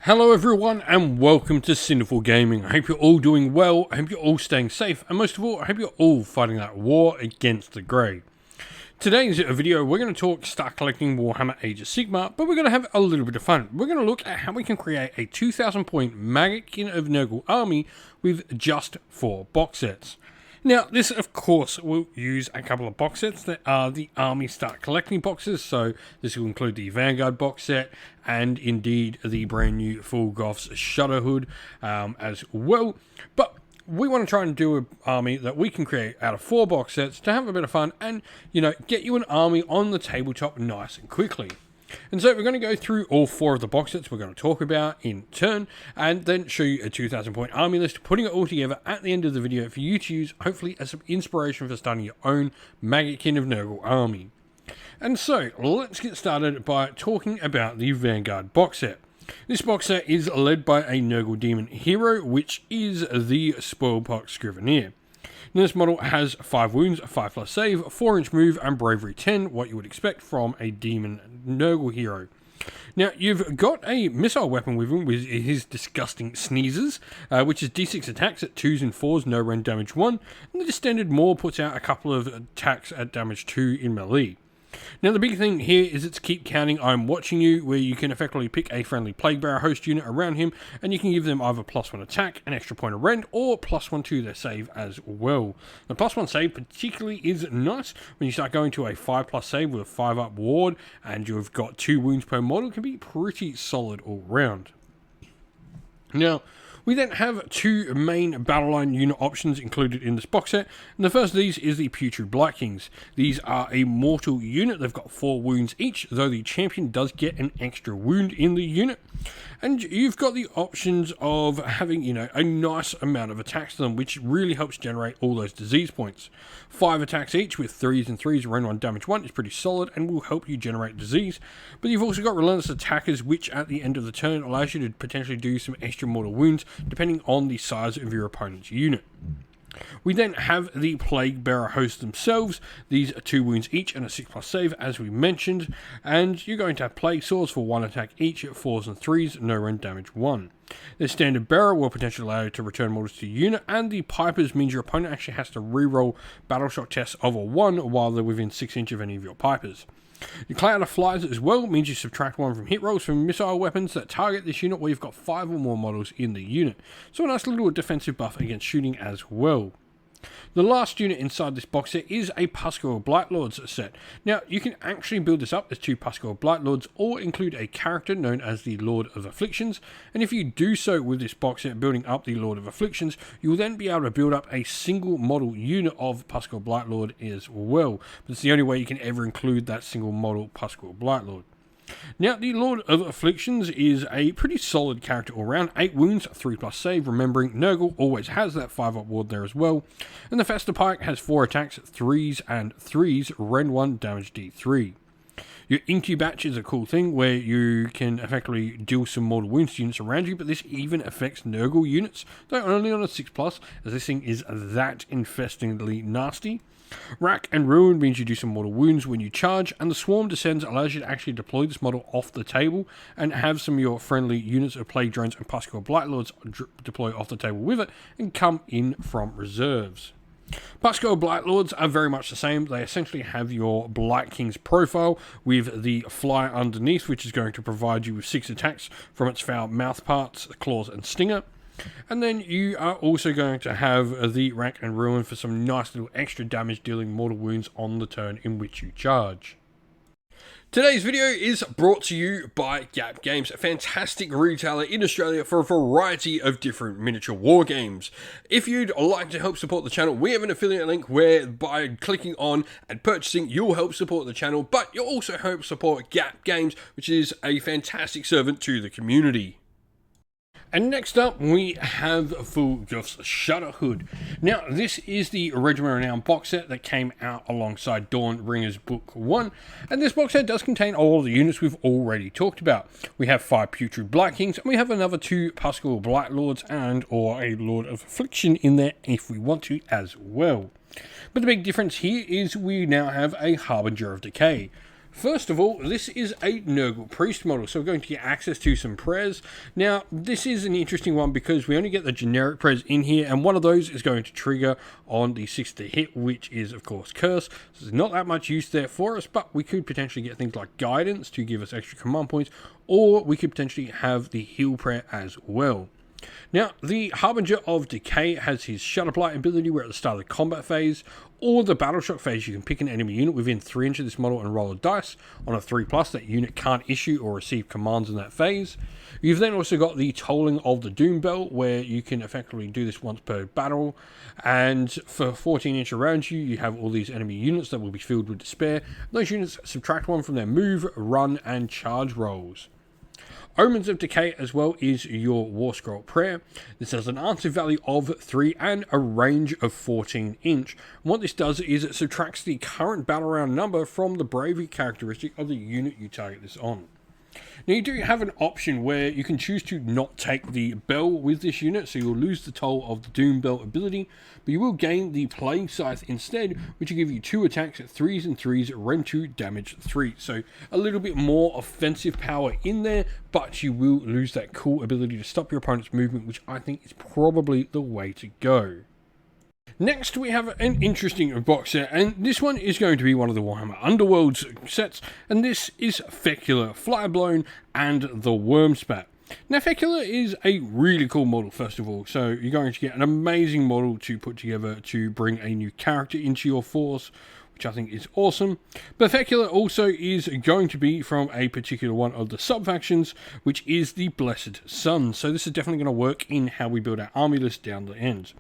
Hello everyone and welcome to Sinful Gaming. I hope you're all doing well, I hope you're all staying safe, and most of all, I hope you're all fighting that war against the grey. Today's video, we're going to talk start collecting Warhammer Age of Sigmar, but we're going to have a little bit of fun. We're going to look at how we can create a 2,000 point Maggotkin of Nurgle army with just 4 box sets. Now, this of course will use a couple of box sets that are the army start collecting boxes, so this will include the Vanguard box set and indeed the brand new Full Goths Shudderhood as well. But we want to try and do an army that we can create out of 4 box sets to have a bit of fun and, you know, get you an army on the tabletop nice and quickly. And so we're going to go through all 4 of the box sets we're going to talk about in turn, and then show you a 2,000 point army list, putting it all together at the end of the video for you to use, hopefully as some inspiration for starting your own Maggotkin of Nurgle army. And so, let's get started by talking about the Vanguard box set. This box set is led by a Nurgle demon hero, which is the Spoilpox Scrivener. Now, this model has 5 wounds, 5+ save, 4-inch move, and bravery 10, what you would expect from a demon Nurgle hero. Now, you've got a missile weapon with him with his disgusting sneezes, which is d6 attacks at 2s and 4s, no rend damage 1, and the Distended Maw puts out a couple of attacks at damage 2 in melee. Now, the big thing here is it's keep counting I'm watching you, where you can effectively pick a friendly Plague Bearer host unit around him, and you can give them either +1 attack, an extra point of rend, or +1 to their save as well. The +1 save particularly is nice when you start going to a 5+ save with a 5+ ward, and you've got 2 wounds per model. It can be pretty solid all round. Now, we then have 2 main battle line unit options included in this box set, and the first of these is the Putrid Blight Kings. These are a mortal unit. They've got 4 wounds each, though the champion does get an extra wound in the unit. And you've got the options of having, you know, a nice amount of attacks to them, which really helps generate all those disease points. 5 attacks each with 3s and 3s, rend 1, damage 1 is pretty solid and will help you generate disease. But you've also got Relentless Attackers, which at the end of the turn allows you to potentially do some extra mortal wounds, depending on the size of your opponent's unit. We then have the Plague Bearer hosts themselves. These are 2 wounds each and a 6+ save, as we mentioned, and you're going to have Plague Swords for 1 attack each at 4s and 3s, no rend damage 1. The Standard Bearer will potentially allow you to return models to your unit, and the Pipers means your opponent actually has to reroll battle shock tests of a 1 while they're within 6 inches of any of your Pipers. The Cloud of Flies as well means you subtract 1 from hit rolls from missile weapons that target this unit where you've got 5 or more models in the unit. So a nice little defensive buff against shooting as well. The last unit inside this box set is a Pascal Blightlords set. Now, you can actually build this up as 2 Pascal Blightlords or include a character known as the Lord of Afflictions, and if you do so with this box set, building up the Lord of Afflictions, you will then be able to build up a single model unit of Pascal Blightlord as well. But it's the only way you can ever include that single model Pascal Blightlord. Now, the Lord of Afflictions is a pretty solid character all round. 8 wounds, 3+ save, remembering Nurgle always has that 5+ ward there as well. And the Fester Pike has 4 attacks, 3s and 3s, rend 1, damage D3. Your Incubatch is a cool thing where you can effectively deal some mortal wounds to units around you, but this even affects Nurgle units, though only on a 6+, as this thing is that infestingly nasty. Rack and Ruin means you do some mortal wounds when you charge, and the Swarm Descends allows you to actually deploy this model off the table and have some of your friendly units of Plague Drones and Pascal Blightlords deploy off the table with it and come in from reserves. Pascal Blightlords are very much the same. They essentially have your Blight King's profile with the fly underneath, which is going to provide you with 6 attacks from its foul mouth parts, claws and stinger. And then you are also going to have the Rack and Ruin for some nice little extra damage dealing mortal wounds on the turn in which you charge. Today's video is brought to you by Gap Games, a fantastic retailer in Australia for a variety of different miniature war games. If you'd like to help support the channel, we have an affiliate link where by clicking on and purchasing, you'll help support the channel, but you'll also help support Gap Games, which is a fantastic servant to the community. And next up, we have Full Goths Shudderhood. Now, this is the Regiment Renown box set that came out alongside Dawnbringers Book 1, and this box set does contain all the units we've already talked about. We have 5 Putrid Blight Kings, and we have another 2 Pascal Blightlords and or a Lord of Affliction in there if we want to as well. But the big difference here is we now have a Harbinger of Decay. First of all, this is a Nurgle Priest model, so we're going to get access to some prayers. Now, this is an interesting one because we only get the generic prayers in here, and one of those is going to trigger on the 6th to hit, which is, of course, Curse. So there's not that much use there for us, but we could potentially get things like Guidance to give us extra command points, or we could potentially have the Heal Prayer as well. Now, the Harbinger of Decay has his Shutterblight ability where at the start of the combat phase or the Battle Shock phase you can pick an enemy unit within 3 inches of this model and roll a dice. On a 3+, that unit can't issue or receive commands in that phase. You've then also got the Tolling of the Doom Bell where you can effectively do this once per battle, and for 14 inches around you, you have all these enemy units that will be filled with despair. Those units subtract 1 from their move, run, and charge rolls. Omens of Decay as well is your War Scroll Prayer. This has an answer value of 3 and a range of 14 inch. And what this does is it subtracts the current battle round number from the bravery characteristic of the unit you target this on. Now you do have an option where you can choose to not take the bell with this unit, so you'll lose the toll of the Doom Bell ability, but you will gain the Plague Scythe instead, which will give you 2 attacks at 3s and 3s, rend 2, damage 3. So a little bit more offensive power in there, but you will lose that cool ability to stop your opponent's movement, which I think is probably the way to go. Next, we have an interesting box set, and this one is going to be one of the Warhammer Underworlds sets, and this is Fecular, Flyblown, and the Wormspat. Now, Fecular is a really cool model, first of all, so you're going to get an amazing model to put together to bring a new character into your force, which I think is awesome. But Fecular also is going to be from a particular one of the sub-factions, which is the Blessed Sun, so this is definitely going to work in how we build our army list down the end.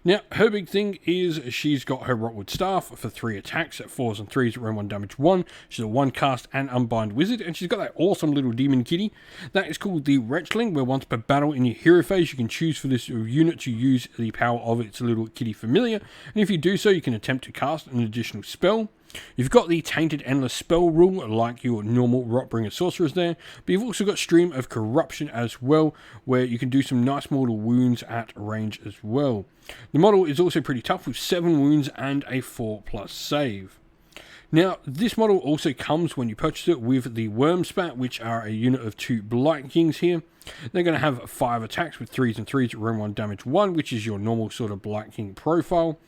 Now, her big thing is she's got her Rotwood Staff for 3 attacks at 4s and 3s, rend 1, damage 1. She's a 1 cast and unbind wizard, and she's got that awesome little demon kitty. That is called the Wretchling, where once per battle in your hero phase, you can choose for this unit to use the power of its little kitty familiar. And if you do so, you can attempt to cast an additional spell. You've got the Tainted Endless Spell rule, like your normal Rotbringer sorcerers there, but you've also got Stream of Corruption as well, where you can do some nice mortal wounds at range as well. The model is also pretty tough with 7 wounds and a 4+ save. Now, this model also comes when you purchase it with the Wormspat, which are a unit of 2 Blight Kings here. They're going to have 5 attacks with 3s and 3s, rend 1, damage 1, which is your normal sort of Blight King profile.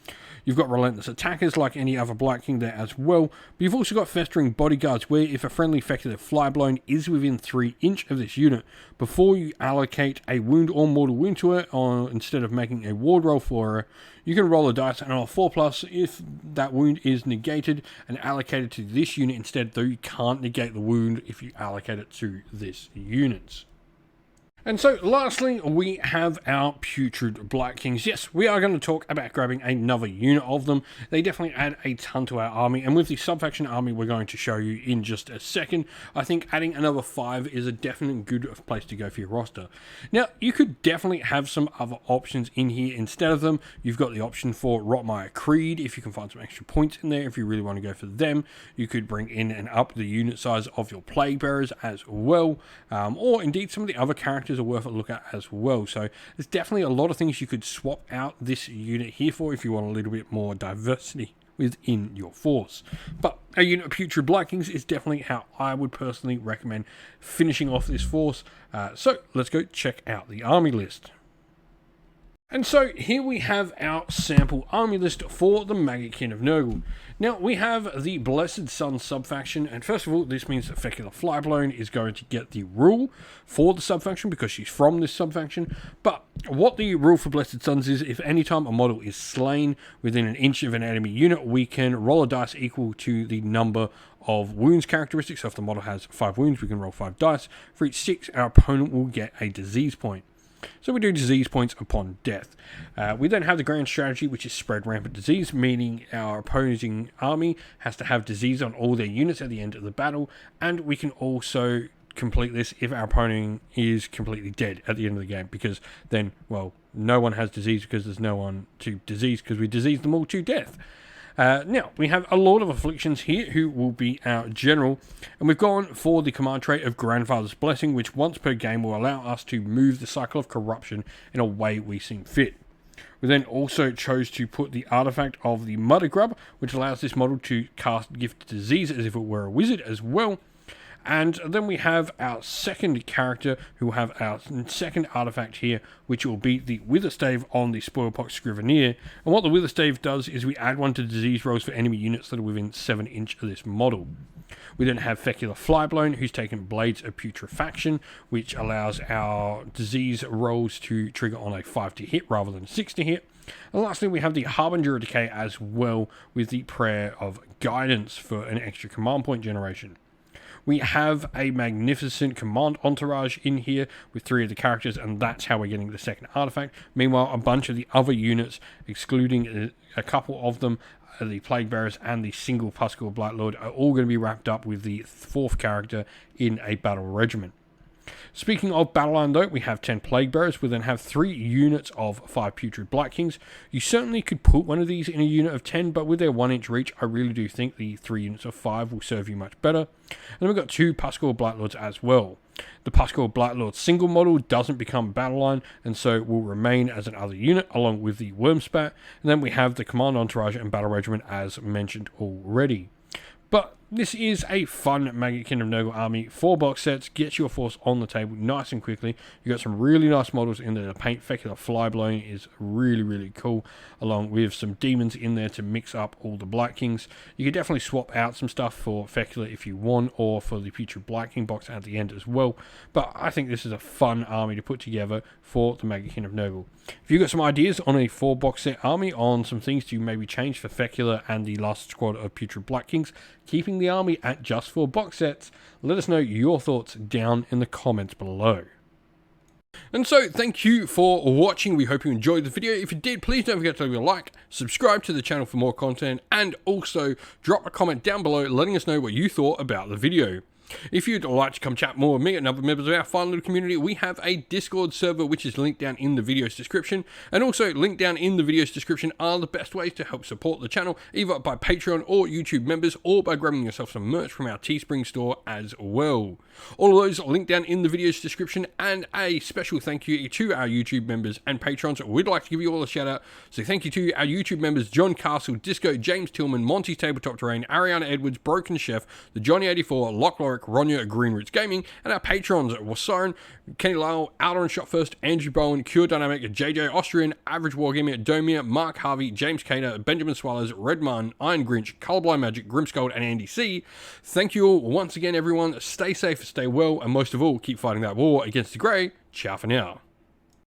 You've got Relentless Attackers like any other Blight King there as well, but you've also got Festering Bodyguards where if a friendly Fecular Flyblown is within 3 inch of this unit, before you allocate a wound or mortal wound to her, or instead of making a ward roll for her, you can roll a dice and on a 4+, if that wound is negated and allocated to this unit instead, though you can't negate the wound if you allocate it to this unit. And so, lastly, we have our Putrid Blight Kings. Yes, we are going to talk about grabbing another unit of them. They definitely add a ton to our army, and with the sub-faction army we're going to show you in just a second, I think adding another 5 is a definite good place to go for your roster. Now, you could definitely have some other options in here instead of them. You've got the option for Rotmire Creed, if you can find some extra points in there, if you really want to go for them. You could bring in and up the unit size of your Plague Bearers as well, or indeed some of the other characters are worth a look at as well. So there's definitely a lot of things you could swap out this unit here for if you want a little bit more diversity within your force. But a unit of Putrid Blight Kings is definitely how I would personally recommend finishing off this force. So let's go check out the army list. And so here we have our sample army list for the Maggotkin of Nurgle. Now we have the Blessed Sun sub-faction, and first of all this means that Fecular Flyblown is going to get the rule for the sub-faction because she's from this sub-faction. But what the rule for Blessed Suns is, if any time a model is slain within an inch of an enemy unit, we can roll a dice equal to the number of wounds characteristics. So if the model has 5 wounds, we can roll 5 dice. For each 6, our opponent will get a disease point. So we do disease points upon death. We then have the grand strategy, which is spread rampant disease, meaning our opposing army has to have disease on all their units at the end of the battle, and we can also complete this if our opponent is completely dead at the end of the game, because then, well, no one has disease because there's no one to disease because we diseased them all to death. Now, we have a Lord of Afflictions here, who will be our general, and we've gone for the command trait of Grandfather's Blessing, which once per game will allow us to move the cycle of corruption in a way we seem fit. We then also chose to put the artifact of the Mudder Grub, which allows this model to cast Gift Disease as if it were a wizard as well. And then we have our second character who will have our second artifact here, which will be the Witherstave on the Spoilpox Scrivener. And what the Witherstave does is we add one to disease rolls for enemy units that are within 7 inch of this model. We then have Fecular Flyblown, who's taken Blades of Putrefaction, which allows our disease rolls to trigger on a 5 to hit rather than 6 to hit. And lastly, we have the Harbinger of Decay as well, with the Prayer of Guidance for an extra command point generation. We have a magnificent command entourage in here with 3 of the characters, and that's how we're getting the second artifact. Meanwhile, a bunch of the other units, excluding a couple of them, the Plague Bearers and the single Puskal Blightlord, are all going to be wrapped up with the 4th character in a battle regiment. Speaking of battle line though, we have 10 Plague Bearers. We then have 3 units of 5 Putrid Blight Kings. You certainly could put one of these in a unit of 10, but with their 1 inch reach, I really do think the 3 units of 5 will serve you much better. And then we've got 2 Puskal Blightlords as well. The Puskal Blightlord single model doesn't become battle line, and so will remain as another unit along with the Wormspat. And then we have the Command Entourage and Battle Regiment as mentioned already. But this is a fun Maggotkin of Nurgle army. 4 box sets, gets your force on the table nice and quickly. You got some really nice models in there. The paint Fecular Flyblown is really, really cool, along with some demons in there to mix up all the Blight Kings. You could definitely swap out some stuff for Fecular if you want, or for the Putrid Blight King box at the end as well. But I think this is a fun army to put together for the Maggotkin of Nurgle. If you've got some ideas on a 4 box set army, on some things to maybe change for Fecular and the last squad of Putrid Blight Kings, keeping the army at just 4 box sets, let us know your thoughts down in the comments below. And so, thank you for watching. We hope you enjoyed the video. If you did, please don't forget to leave a like, subscribe to the channel for more content, and also drop a comment down below letting us know what you thought about the video. If you'd like to come chat more with me and other members of our fun little community, we have a Discord server which is linked down in the video's description, and also linked down in the video's description are the best ways to help support the channel, either by Patreon or YouTube members, or by grabbing yourself some merch from our Teespring store as well. All of those are linked down in the video's description, and a special thank you to our YouTube members and patrons. We'd like to give you all a shout out, so thank you to our YouTube members John Castle, Disco, James Tillman, Monty's Tabletop Terrain, Ariana Edwards, Broken Chef, the Johnny84, Loch Lorick, Ronya, Greenroots Gaming, and our patrons Wasaren, Kenny Lyle, Outer and Shot First, Andrew Bowen, Cure Dynamic, JJ Austrian, Average Wargamer, Domir, Mark Harvey, James Cater, Benjamin Swallows, Redman, Iron Grinch, Colorblind Magic, Grimscold, and Andy C. Thank you all once again, everyone. Stay safe, stay well, and most of all, keep fighting that war against the grey. Ciao for now.